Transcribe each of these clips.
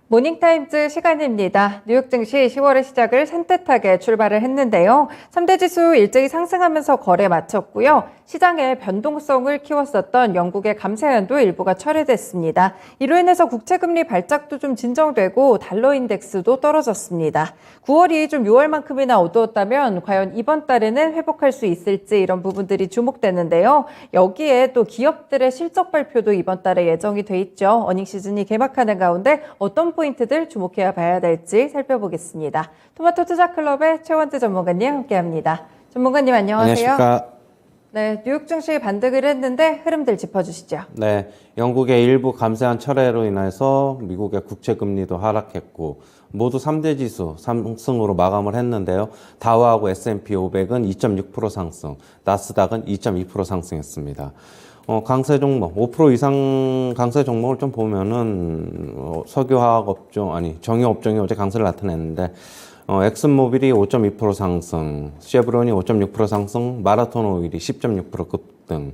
모닝타임즈 시간입니다. 뉴욕 증시 10월의 시작을 산뜻하게 출발을 했는데요. 3대 지수 일제히 상승하면서 거래 마쳤고요. 시장의 변동성을 키웠었던 영국의 감세안도 일부가 철회됐습니다. 이로 인해서 국채금리 발작도 좀 진정되고 달러 인덱스도 떨어졌습니다. 9월이 좀 6월만큼이나 어두웠다면 과연 이번 달에는 회복할 수 있을지 이런 부분들이 주목되는데요. 여기에 또 기업들의 실적 발표도 이번 달에 예정이 돼 있죠. 어닝 시즌이 개막하는 가운데 어떤 포인트들 주목해야 봐야 될지 살펴보겠습니다. 토마토 투자클럽의 최원재 전문가님 함께합니다. 전문가님 안녕하세요. 안녕하십니까. 네, 뉴욕 증시 반등을 했는데 흐름들 짚어주시죠. 네, 영국의 일부 감세한 철회로 인해서 미국의 국채금리도 하락했고 모두 3대 지수 상승으로 마감을 했는데요. 다우하고 S&P 500은 2.6% 상승, 나스닥은 2.2% 상승했습니다. 강세 종목, 5% 이상 강세 종목을 좀 보면은, 석유화학 업종, 정유 업종이 어제 강세를 나타냈는데, 엑슨모빌이 5.2% 상승, 쉐브론이 5.6% 상승, 마라톤 오일이 10.6% 급등,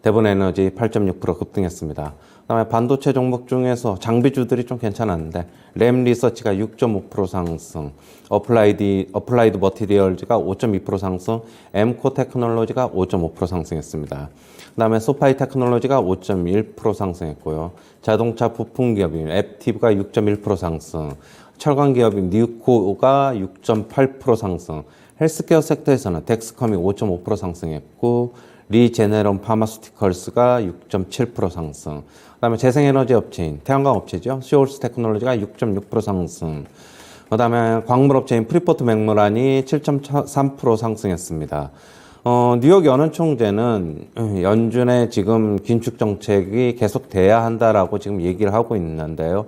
대본에너지 8.6% 급등했습니다. 그다음에 반도체 종목 중에서 장비주들이 좀 괜찮았는데, 램 리서치가 6.5% 상승, 어플라이드 머티리얼즈가 5.2% 상승, 엠코 테크놀로지가 5.5% 상승했습니다. 그다음에 소파이 테크놀로지가 5.1% 상승했고요. 자동차 부품 기업인 앱티브가 6.1% 상승, 철강 기업인 뉴코가 6.8% 상승, 헬스케어 섹터에서는 덱스컴이 5.5% 상승했고, 리제네론 파마스티컬스가 6.7% 상승, 그다음에 재생에너지 업체인 태양광 업체죠. 쇼울스 테크놀로지가 6.6% 상승, 그다음에 광물 업체인 프리포트 맥모란이 7.3% 상승했습니다. 뉴욕 연은총재는 연준의 지금 긴축 정책이 계속돼야 한다라고 지금 얘기를 하고 있는데요.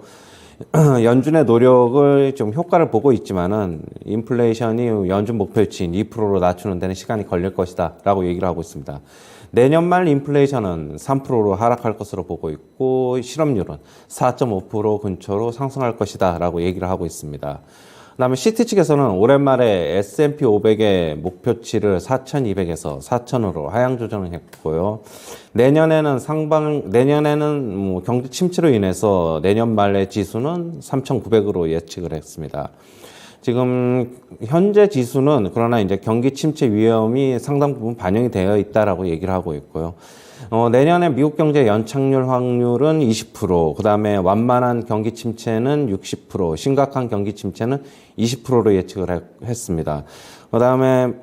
연준의 노력을 좀 효과를 보고 있지만은 인플레이션이 연준 목표치인 2%로 낮추는 데는 시간이 걸릴 것이다 라고 얘기를 하고 있습니다. 내년 말 인플레이션은 3%로 하락할 것으로 보고 있고 실업률은 4.5% 근처로 상승할 것이다 라고 얘기를 하고 있습니다. 그다음에 시티 측에서는 올해 말에 S&P 500의 목표치를 4,200에서 4,000으로 하향 조정을 했고요. 내년에는 뭐 경기 침체로 인해서 내년 말의 지수는 3,900으로 예측을 했습니다. 지금 현재 지수는 그러나 이제 경기 침체 위험이 상당 부분 반영이 되어 있다라고 얘기를 하고 있고요. 내년에 미국 경제 연착률 확률은 20%, 그 다음에 완만한 경기 침체는 60%, 심각한 경기 침체는 20%로 예측을 했습니다. 그 다음에,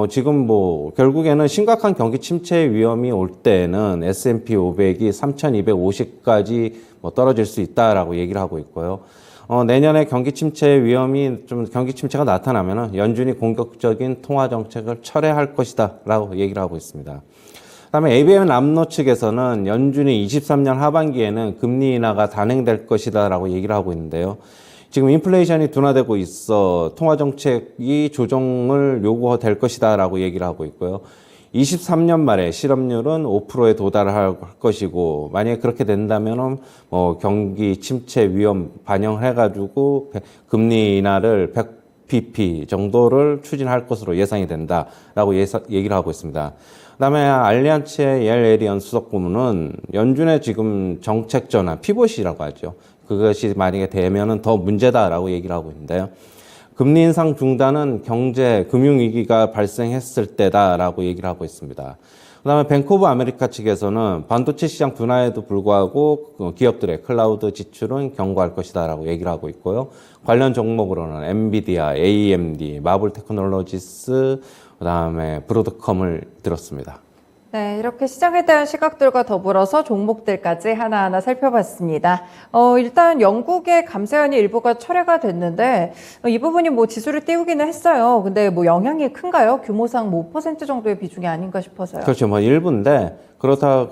지금 결국에는 심각한 경기 침체 위험이 올 때는 S&P 500이 3,250까지 떨어질 수 있다라고 얘기를 하고 있고요. 내년에 경기 침체 위험이 경기 침체가 나타나면은 연준이 공격적인 통화 정책을 철회할 것이다 라고 얘기를 하고 있습니다. 그다음에 ABM 남노 측에서는 연준이 23년 하반기에는 금리 인하가 단행될 것이다 라고 얘기를 하고 있는데요. 지금 인플레이션이 둔화되고 있어 통화 정책이 조정을 요구될 것이다 라고 얘기를 하고 있고요. 23년 말에 실업률은 5%에 도달할 것이고, 만약에 그렇게 된다면은 경기 침체 위험 반영해가지고 금리 인하를 100pp 정도를 추진할 것으로 예상이 된다라고 얘기를 하고 있습니다. 그다음에 알리안츠의 옐 에리언 수석 고문은 연준의 지금 정책 전환, 피봇이라고 하죠. 그것이 만약에 되면은 더 문제다라고 얘기를 하고 있는데요. 금리 인상 중단은 경제, 금융위기가 발생했을 때다라고 얘기를 하고 있습니다. 그 다음에 뱅크 오브 아메리카 측에서는 반도체 시장 둔화에도 불구하고 기업들의 클라우드 지출은 견고할 것이다라고 얘기를 하고 있고요. 관련 종목으로는 엔비디아, AMD, 마블 테크놀로지스, 그 다음에 브로드컴을 들었습니다. 네, 이렇게 시장에 대한 시각들과 더불어서 종목들까지 하나하나 살펴봤습니다. 일단 영국의 감세안이 일부가 철회가 됐는데 이 부분이 지수를 띄우기는 했어요. 근데 영향이 큰가요? 규모상 5% 정도의 비중이 아닌가 싶어서요. 그렇죠. 일부인데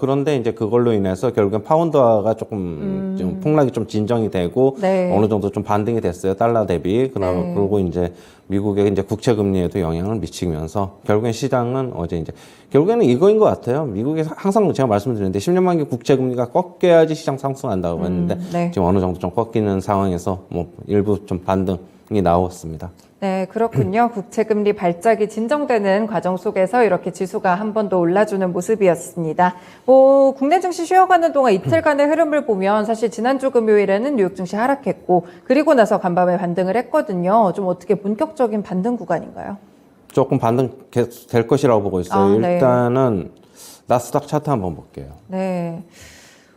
그런데 이제 그걸로 인해서 결국엔 파운드화가 좀 폭락이 좀 진정이 되고 네. 어느 정도 좀 반등이 됐어요. 달러 대비. 그리고 이제 미국의 이제 국채 금리에도 영향을 미치면서 결국엔 시장은 어제 이제 결국에는 이거인 것 같아요. 미국에 항상 제가 말씀드렸는데 10년 만기 국채 금리가 꺾여야지 시장 상승한다고 했는데 네. 지금 어느 정도 좀 꺾이는 상황에서 일부 좀 반등이 나왔습니다. 네, 그렇군요. 국채금리 발작이 진정되는 과정 속에서 이렇게 지수가 한 번 더 올라주는 모습이었습니다. 국내 증시 쉬어가는 동안 이틀간의 흐름을 보면 사실 지난주 금요일에는 뉴욕 증시 하락했고 그리고 나서 간밤에 반등을 했거든요. 좀 어떻게 본격적인 반등 구간인가요? 조금 반등 계속 될 것이라고 보고 있어요. 네. 일단은 나스닥 차트 한번 볼게요. 네.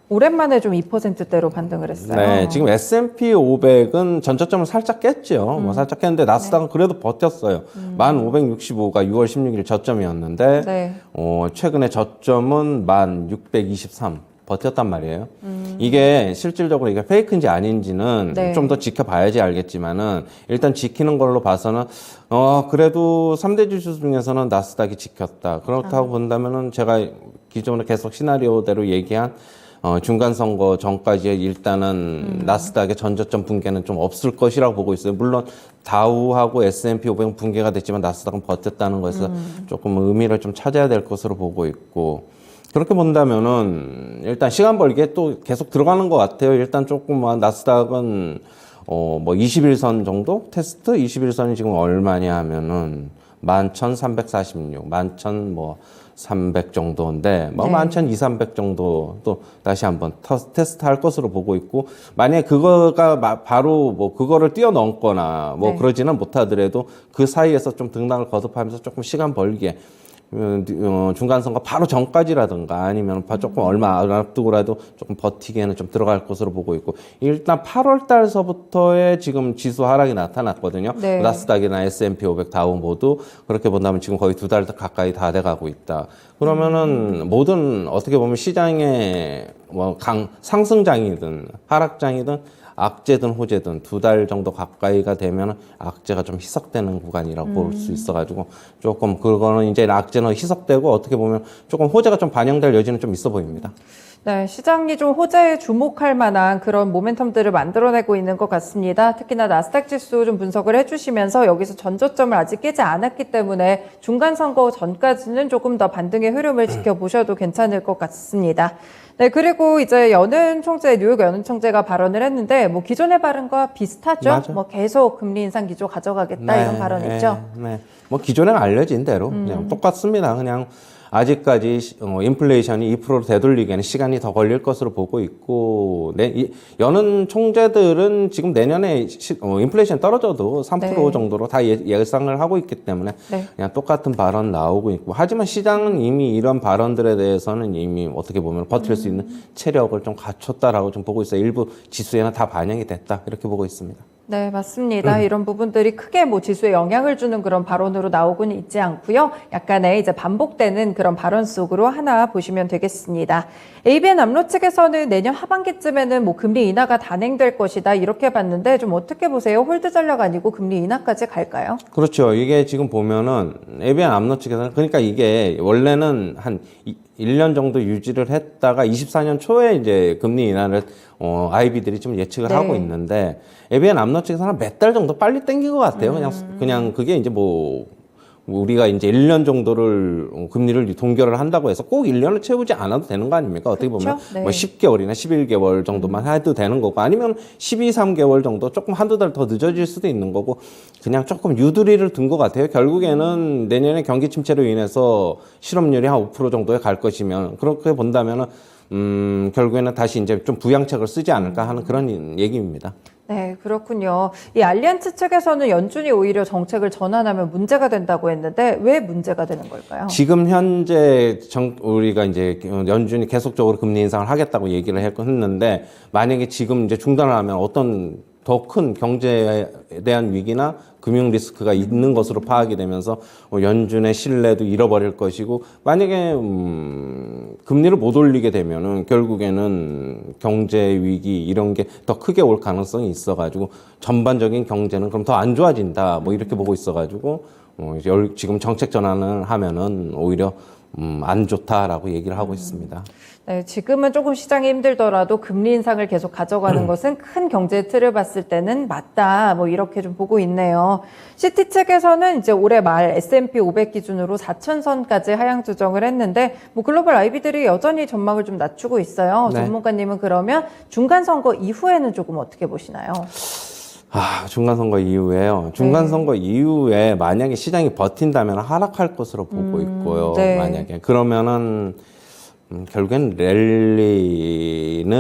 오랜만에 좀 2%대로 반등을 했어요. 네, 지금 S&P 500은 전저점을 살짝 깼죠. 뭐 살짝 깼는데 나스닥은 그래도 버텼어요. 1565가 6월 16일 저점이었는데 네. 최근에 저점은 1623 버텼단 말이에요. 이게 실질적으로 이게 페이크인지 아닌지는 네. 좀 더 지켜봐야지 알겠지만은 일단 지키는 걸로 봐서는 그래도 3대 지수 중에서는 나스닥이 지켰다. 그렇다고 본다면은 제가 기존에 계속 시나리오대로 얘기한 중간 선거 전까지 일단은 나스닥의 전저점 붕괴는 좀 없을 것이라고 보고 있어요. 물론 다우하고 S&P 500은 붕괴가 됐지만 나스닥은 버텼다는 것에서 조금 의미를 좀 찾아야 될 것으로 보고 있고 그렇게 본다면은 일단 시간 벌기에 또 계속 들어가는 것 같아요. 일단 조금 나스닥은 21선 정도 테스트 21선이 지금 얼마냐 하면은 11,346, 11,300 정도인데, 네. 11,200, 300 정도 또 다시 한번 테스트 할 것으로 보고 있고, 만약에 그거가 바로 그거를 뛰어넘거나 네. 그러지는 못하더라도 그 사이에서 좀 등락을 거듭하면서 조금 시간 벌기에 중간선거 바로 전까지라든가 아니면 조금 얼마 앞두고라도 조금 버티기에는 좀 들어갈 것으로 보고 있고 일단 8월 달서부터의 지금 지수 하락이 나타났거든요. 네. 나스닥이나 S&P 500 다우 모두 그렇게 본다면 지금 거의 2달 가까이 다 돼가고 있다. 그러면은 모든 어떻게 보면 시장의 상승장이든 하락장이든 악재든 호재든 2달 정도 가까이가 되면 악재가 좀 희석되는 구간이라고 볼 수 있어가지고 조금 그거는 이제 악재는 희석되고 어떻게 보면 조금 호재가 좀 반영될 여지는 좀 있어 보입니다. 네, 시장이 좀 호재에 주목할 만한 그런 모멘텀들을 만들어내고 있는 것 같습니다. 특히나 나스닥 지수 좀 분석을 해주시면서 여기서 전저점을 아직 깨지 않았기 때문에 중간 선거 전까지는 조금 더 반등의 흐름을 지켜보셔도 괜찮을 것 같습니다. 네, 그리고 이제 뉴욕 연은 총재가 발언을 했는데 기존의 발언과 비슷하죠? 맞아. 계속 금리 인상 기조 가져가겠다 이런 발언이죠. 네. 뭐 알려진 대로 그냥 똑같습니다. 그냥 아직까지 인플레이션이 2%로 되돌리기에는 시간이 더 걸릴 것으로 보고 있고 연은 총재들은 지금 내년에 인플레이션 떨어져도 3% 네. 정도로 다 예상을 하고 있기 때문에 네. 그냥 똑같은 발언 나오고 있고 하지만 시장은 이미 이런 발언들에 대해서는 이미 어떻게 보면 버틸 수 있는 체력을 좀 갖췄다라고 좀 보고 있어요. 일부 지수에는 다 반영이 됐다 이렇게 보고 있습니다. 네, 맞습니다. 이런 부분들이 크게 지수에 영향을 주는 그런 발언으로 나오고는 있지 않고요. 약간의 이제 반복되는 그런 발언 속으로 하나 보시면 되겠습니다. ABN 암로 측에서는 내년 하반기쯤에는 금리 인하가 단행될 것이다 이렇게 봤는데 좀 어떻게 보세요? 홀드 전략 아니고 금리 인하까지 갈까요? 그렇죠. 이게 지금 보면은 ABN 암로 측에서는 그러니까 이게 원래는 한 1년 정도 유지를 했다가 24년 초에 이제 금리 인하를 IB들이 좀 예측을 네. 하고 있는데 ABN 암로 측에서는 몇 달 정도 빨리 땡긴 것 같아요. 그냥 그게 이제 우리가 이제 1년 정도를 금리를 동결을 한다고 해서 꼭 1년을 채우지 않아도 되는 거 아닙니까? 어떻게 보면 네. 10개월이나 11개월 정도만 해도 되는 거고 아니면 12, 3개월 정도 조금 한두 달 더 늦어질 수도 있는 거고 그냥 조금 유두리를 둔 것 같아요. 결국에는 내년에 경기 침체로 인해서 실업률이 한 5% 정도에 갈 것이면 그렇게 본다면은 결국에는 다시 이제 좀 부양책을 쓰지 않을까 하는 그런 얘기입니다. 네, 그렇군요. 이 알리안츠 측에서는 연준이 오히려 정책을 전환하면 문제가 된다고 했는데 왜 문제가 되는 걸까요? 지금 현재 우리가 이제 연준이 계속적으로 금리 인상을 하겠다고 얘기를 했는데 만약에 지금 이제 중단을 하면 어떤 더 큰 경제에 대한 위기나 금융 리스크가 있는 것으로 파악이 되면서 연준의 신뢰도 잃어버릴 것이고 만약에 금리를 못 올리게 되면은 결국에는 경제 위기 이런 게 더 크게 올 가능성이 있어가지고 전반적인 경제는 그럼 더 안 좋아진다 이렇게 보고 있어가지고 지금 정책 전환을 하면은 오히려 안 좋다라고 얘기를 하고 있습니다. 네, 지금은 조금 시장이 힘들더라도 금리 인상을 계속 가져가는 것은 큰 경제 틀을 봤을 때는 맞다. 이렇게 좀 보고 있네요. 시티 측에서는 이제 올해 말 S&P 500 기준으로 4,000선까지 하향 조정을 했는데 글로벌 IB들이 여전히 전망을 좀 낮추고 있어요. 네. 전문가님은 그러면 중간 선거 이후에는 조금 어떻게 보시나요? 중간선거 이후에요. 중간선거 이후에 만약에 시장이 버틴다면 하락할 것으로 보고 있고요. 네. 만약에 그러면은 결국엔 랠리는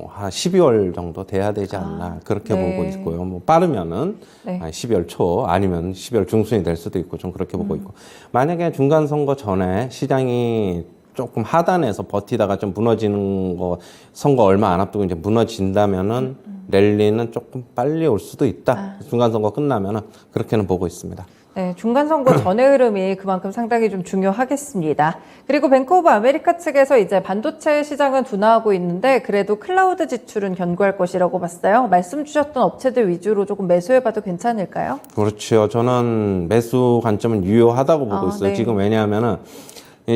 한 12월 정도 돼야 되지 않나 그렇게 네. 보고 있고요. 뭐 빠르면은 네. 12월 초 아니면 12월 중순이 될 수도 있고 좀 그렇게 보고 있고 만약에 중간선거 전에 시장이 조금 하단에서 버티다가 좀 무너지는 거 선거 얼마 안 앞두고 이제 무너진다면은 랠리는 조금 빨리 올 수도 있다. 중간선거 끝나면은 그렇게는 보고 있습니다. 네, 중간선거 전의 흐름이 그만큼 상당히 좀 중요하겠습니다. 그리고 뱅크 오브 아메리카 측에서 이제 반도체 시장은 둔화하고 있는데 그래도 클라우드 지출은 견고할 것이라고 봤어요. 말씀 주셨던 업체들 위주로 조금 매수해봐도 괜찮을까요? 그렇죠. 저는 매수 관점은 유효하다고 보고 있어요. 네. 지금 왜냐하면은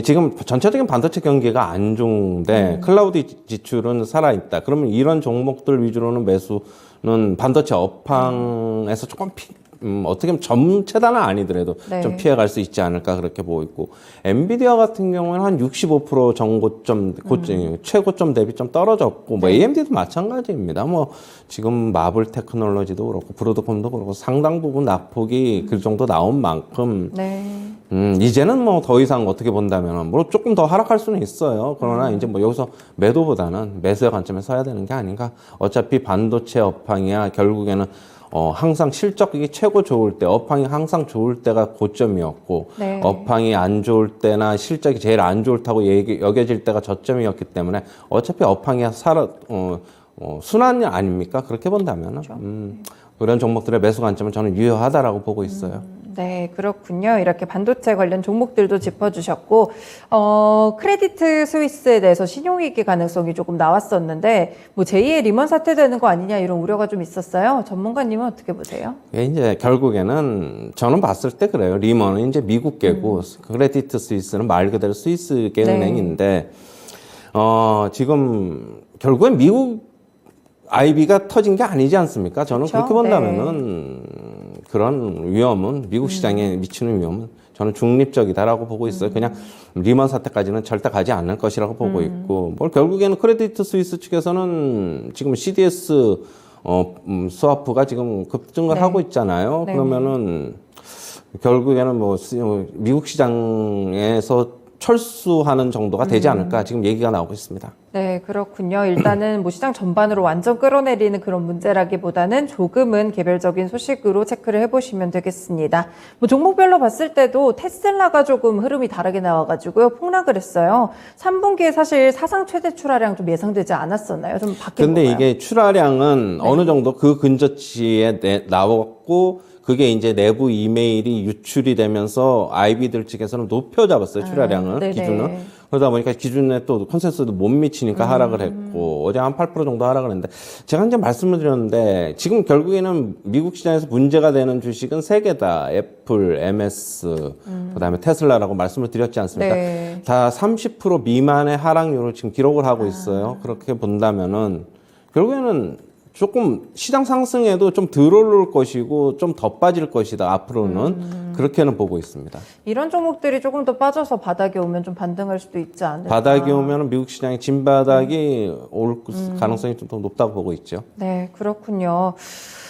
지금 전체적인 반도체 경기가 안 좋은데 클라우드 지출은 살아있다. 그러면 이런 종목들 위주로는 매수는 반도체 업황에서 조금 어떻게 보면 점체단은 아니더라도 네. 좀 피해갈 수 있지 않을까 그렇게 보고 있고 엔비디아 같은 경우는 한 65% 정고점 최고점 대비 좀 떨어졌고 뭐 AMD도 마찬가지입니다. 뭐 지금 마블 테크놀로지도 그렇고 브로드컴도 그렇고 상당 부분 낙폭이 그 정도 나온 만큼 네. 이제는 뭐 더 이상 어떻게 본다면 뭐 조금 더 하락할 수는 있어요. 그러나 이제 뭐 여기서 매도보다는 매수의 관점에 서야 되는 게 아닌가. 어차피 반도체 업황이야 결국에는 항상 실적이 최고 좋을 때, 업황이 항상 좋을 때가 고점이었고, 네. 업황이 안 좋을 때나 실적이 제일 안 좋다고 여겨질 때가 저점이었기 때문에 어차피 업황이 순환이 아닙니까? 그렇게 본다면 그런 종목들의 매수 관점은 저는 유효하다라고 보고 있어요. 네, 그렇군요. 이렇게 반도체 관련 종목들도 짚어주셨고, 크레디트 스위스에 대해서 신용위기 가능성이 조금 나왔었는데, 뭐 제2의 리먼 사태 되는 거 아니냐 이런 우려가 좀 있었어요. 전문가님은 어떻게 보세요? 이제 결국에는 저는 봤을 때 그래요. 리먼은 이제 미국계고, 크레디트 스위스는 말 그대로 스위스계 네. 은행인데, 지금 결국엔 미국 IB가 터진 게 아니지 않습니까? 저는 그렇죠? 그렇게 본다면은 그런 위험은 미국 시장에 미치는 위험은 저는 중립적이다라고 보고 있어요. 그냥 리먼 사태까지는 절대 가지 않을 것이라고 보고 있고, 뭘 결국에는 크레디트 스위스 측에서는 지금 CDS 스와프가 지금 급증을 네. 하고 있잖아요. 네. 그러면은 결국에는 뭐 미국 시장에서 철수하는 정도가 되지 않을까 지금 얘기가 나오고 있습니다. 네, 그렇군요. 일단은 뭐 시장 전반으로 완전 끌어내리는 그런 문제라기보다는 조금은 개별적인 소식으로 체크를 해보시면 되겠습니다. 뭐 종목별로 봤을 때도 테슬라가 조금 흐름이 다르게 나와가지고요. 폭락을 했어요. 3분기에 사실 사상 최대 출하량 좀 예상되지 않았었나요? 좀 바뀐 근데 건가요? 이게 출하량은 어느 정도 그 근저치에 나왔고 그게 이제 내부 이메일이 유출이 되면서 IB들 측에서는 높여 잡았어요. 출하량을, 네네. 기준을. 그러다 보니까 기준에 또 컨센서스도 못 미치니까 하락을 했고, 어제 한 8% 정도 하락을 했는데, 제가 이제 말씀을 드렸는데, 지금 결국에는 미국 시장에서 문제가 되는 주식은 세 개다. 애플, MS, 그 다음에 테슬라라고 말씀을 드렸지 않습니까? 네. 다 30% 미만의 하락률을 지금 기록을 하고 있어요. 그렇게 본다면은, 결국에는 조금 시장 상승에도 좀 덜 오를 것이고 좀 더 빠질 것이다 앞으로는 그렇게는 보고 있습니다. 이런 종목들이 조금 더 빠져서 바닥에 오면 좀 반등할 수도 있지 않을까? 바닥이 오면 미국 시장의 진바닥이 올 가능성이 좀 더 높다고 보고 있죠. 네, 그렇군요.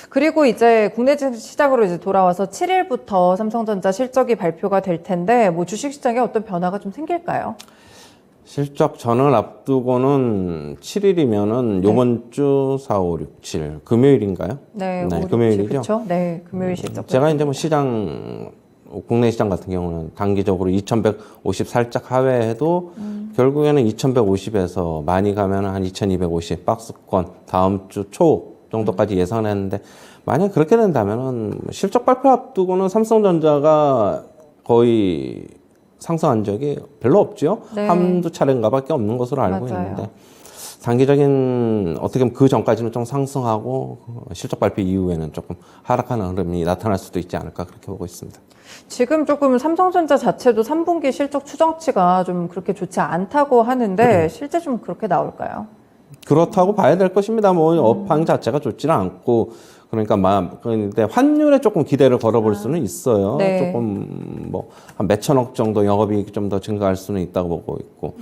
그리고 이제 국내 시장으로 이제 돌아와서 7일부터 삼성전자 실적이 발표가 될 텐데 뭐 주식시장에 어떤 변화가 좀 생길까요? 실적 전을 앞두고는 7일이면은 요번 주 4, 5, 6, 7 금요일인가요? 네, 네, 5, 6, 7, 금요일이죠. 그렇죠? 네, 금요일 실적. 제가 이제 뭐 시장 국내 시장 같은 경우는 단기적으로 2150 살짝 하회해도 결국에는 2150에서 많이 가면 한 2250 박스권 다음 주 초 정도까지 예상을 했는데 만약 그렇게 된다면은 실적 발표 앞두고는 삼성전자가 거의 상승한 적이 별로 없죠. 네. 한두 차례인가 밖에 없는 것으로 알고 맞아요. 있는데 단기적인 어떻게 보면 그 전까지는 좀 상승하고 실적 발표 이후에는 조금 하락하는 흐름이 나타날 수도 있지 않을까 그렇게 보고 있습니다. 지금 조금 삼성전자 자체도 3분기 실적 추정치가 좀 그렇게 좋지 않다고 하는데 실제 좀 그렇게 나올까요? 그렇다고 봐야 될 것입니다. 뭐 업황 자체가 좋지는 않고 그러니까 근데 환율에 조금 기대를 걸어볼 수는 있어요. 네. 조금 뭐 한 몇천억 정도 영업이익이 좀 더 증가할 수는 있다고 보고 있고.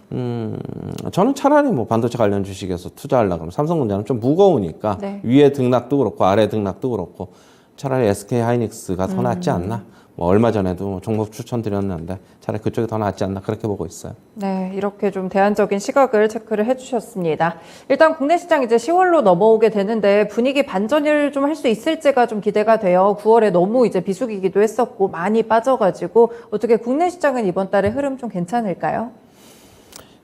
저는 차라리 뭐 반도체 관련 주식에서 투자하려고 그러면 삼성전자는 좀 무거우니까 네. 위에 등락도 그렇고 아래 등락도 그렇고 차라리 SK 하이닉스가 더 낫지 않나? 뭐 얼마 전에도 종목 추천드렸는데 차라리 그쪽이 더 낫지 않나 그렇게 보고 있어요. 네, 이렇게 좀 대안적인 시각을 체크를 해주셨습니다. 일단 국내 시장 이제 10월로 넘어오게 되는데 분위기 반전을 좀 할 수 있을지가 좀 기대가 돼요. 9월에 너무 이제 비수기기도 했었고 많이 빠져가지고 어떻게 국내 시장은 이번 달에 흐름 좀 괜찮을까요?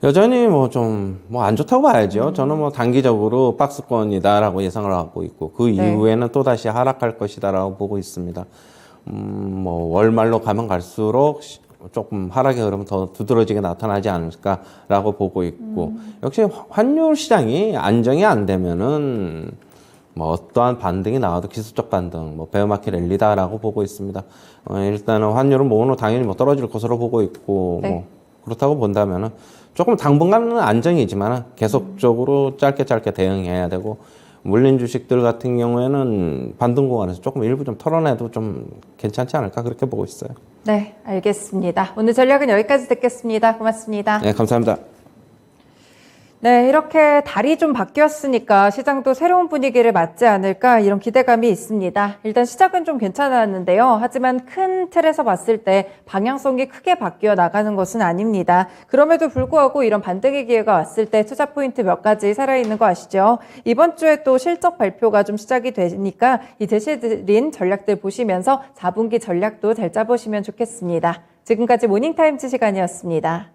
여전히 뭐 좀 뭐 안 좋다고 봐야죠. 저는 뭐 단기적으로 박스권이다라고 예상을 하고 있고 그 네. 이후에는 또 다시 하락할 것이다라고 보고 있습니다. 뭐 월말로 가면 갈수록 조금 하락의 흐름은 더 두드러지게 나타나지 않을까라고 보고 있고 역시 환율 시장이 안정이 안 되면은 뭐 어떠한 반등이 나와도 기술적 반등, 뭐 베어마켓 랠리다라고 보고 있습니다. 일단은 환율은 뭐 오늘 당연히 뭐 떨어질 것으로 보고 있고 네. 뭐 그렇다고 본다면은 조금 당분간은 안정이지만 계속적으로 짧게 대응해야 되고 물린 주식들 같은 경우에는 반등 구간에서 조금 일부 좀 털어내도 좀 괜찮지 않을까 그렇게 보고 있어요. 네, 알겠습니다. 오늘 전략은 여기까지 듣겠습니다. 고맙습니다. 네, 감사합니다. 네, 이렇게 달이 좀 바뀌었으니까 시장도 새로운 분위기를 맞지 않을까 이런 기대감이 있습니다. 일단 시작은 좀 괜찮았는데요. 하지만 큰 틀에서 봤을 때 방향성이 크게 바뀌어 나가는 것은 아닙니다. 그럼에도 불구하고 이런 반등의 기회가 왔을 때 투자 포인트 몇 가지 살아있는 거 아시죠? 이번 주에 또 실적 발표가 좀 시작이 되니까 이 제시해드린 전략들 보시면서 4분기 전략도 잘 짜보시면 좋겠습니다. 지금까지 모닝타임즈 시간이었습니다.